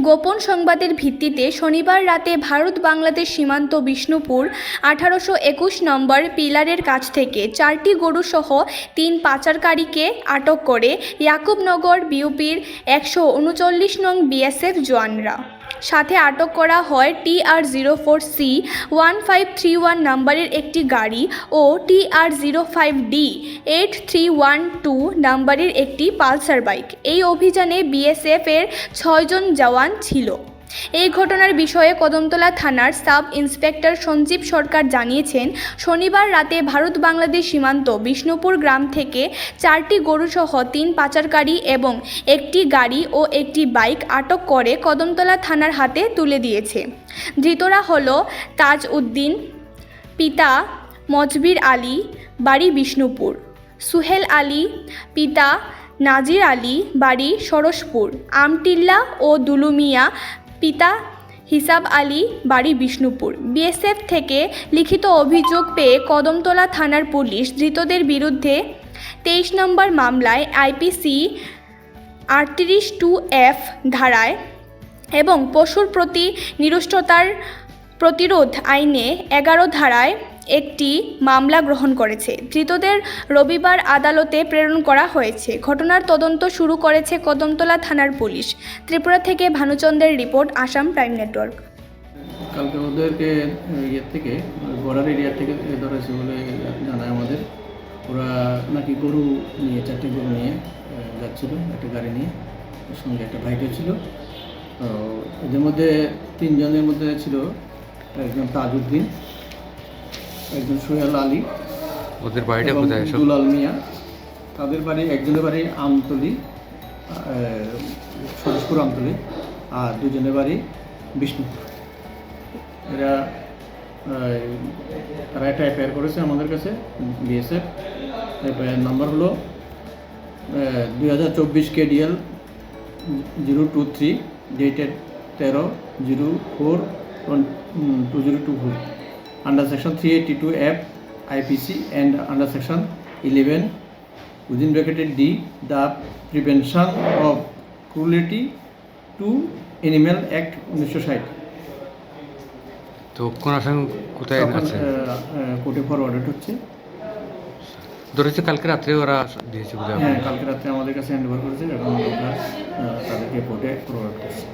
গোপন সংবাদের ভিত্তিতে শনিবার রাতে ভারত বাংলাদেশ সীমান্ত বিষ্ণুপুর 1821 নম্বর পিলারের কাছ থেকে 4টি গরুসহ 3 পাচারকারীকে আটক করে ইয়াকুবনগর বিউপির 139 নং বিএসএফ জওয়ানরা। সাথে আটক করা হয় TR04C 1531 নম্বরের একটি গাড়ি ও TR05D 8312 নম্বরের একটি পালসার বাইক। এই অভিযানে বিএসএফের 6 জন জওয়ান ছিল। এই ঘটনার বিষয়ে কদমতলা থানার সাব ইন্সপেক্টর সঞ্জীব সরকার জানিয়েছেন, শনিবার রাতে ভারত বাংলাদেশ সীমান্ত বিষ্ণুপুর গ্রাম থেকে 4টি গরুসহ 3 পাচারকারী এবং একটি গাড়ি ও একটি বাইক আটক করে কদমতলা থানার হাতে তুলে দিয়েছে। ধৃতরা হল তাজ উদ্দিন, পিতা মজবির আলী, বাড়ি বিষ্ণুপুর; সুহেল আলী, পিতা নাজির আলী, বাড়ি সরসপুর; আমটিল্লা ও দুলু মিয়া, পিতা হিসাব আলী, বাড়ি বিষ্ণুপুর। বিএসএফ থেকে লিখিত অভিযোগ পেয়ে কদমতলা থানার পুলিশ ধৃতদের বিরুদ্ধে 23 নম্বর মামলায় আইপিসি 38(2)F ধারায় এবং পশুর প্রতি নিরুষ্টতার প্রতিরোধ আইনে 11 ধারায় একটি মামলা গ্রহণ করেছে। ধৃতদের রবিবার আদালতে প্রেরণ করা হয়েছে। ঘটনার তদন্ত শুরু করেছে কদমতলা থানার পুলিশ। ত্রিপুরা থেকে ভানুচন্দ্রের রিপোর্ট, আসাম প্রাইম নেটওয়ার্ক। কালকে ওদেরকে থেকে বর্ডার এরিয়া থেকে ধরেছে বলে জানায় আমাদের। ওরা নাকি গরু নিয়ে 4টি গরু নিয়ে যাচ্ছিল, একটা গাড়ি নিয়ে, ওর সঙ্গে একটা বাইকও ছিল। এদের মধ্যে 3 জনের মধ্যে ছিল একজন তাজউদ্দিন, একজন সোহেল আলী, ওদের বাড়িটা কোথায়? দুলাল মিয়া। তাদের বাড়ি, একজনের বাড়ি আমতলি, সরসপুর আমতলি, আর 2 জনের বাড়ি বিষ্ণুপুর। তারা একটা এফআইআর করেছে আমাদের কাছে বিএসএফ। এফআইআর নাম্বার হলো 2024 KDL 023 dated 13/04/2024 under section 382F IPC and under section 11 within bracketed D the Prevention of Cruelty to Animal Act 1960। তো কোন আসামি কোথায় আছে? কোর্টে ফরওয়ার্ডেড হচ্ছে। ধরেছে কালকে রাত্রে ওরা দিয়েছে? হ্যাঁ, কালকে রাত্রে আমাদের কাছে হ্যান্ড ওভার করেছে এবং আমরা তাদেরকে কোর্টে ফরওয়ার্ড করছি।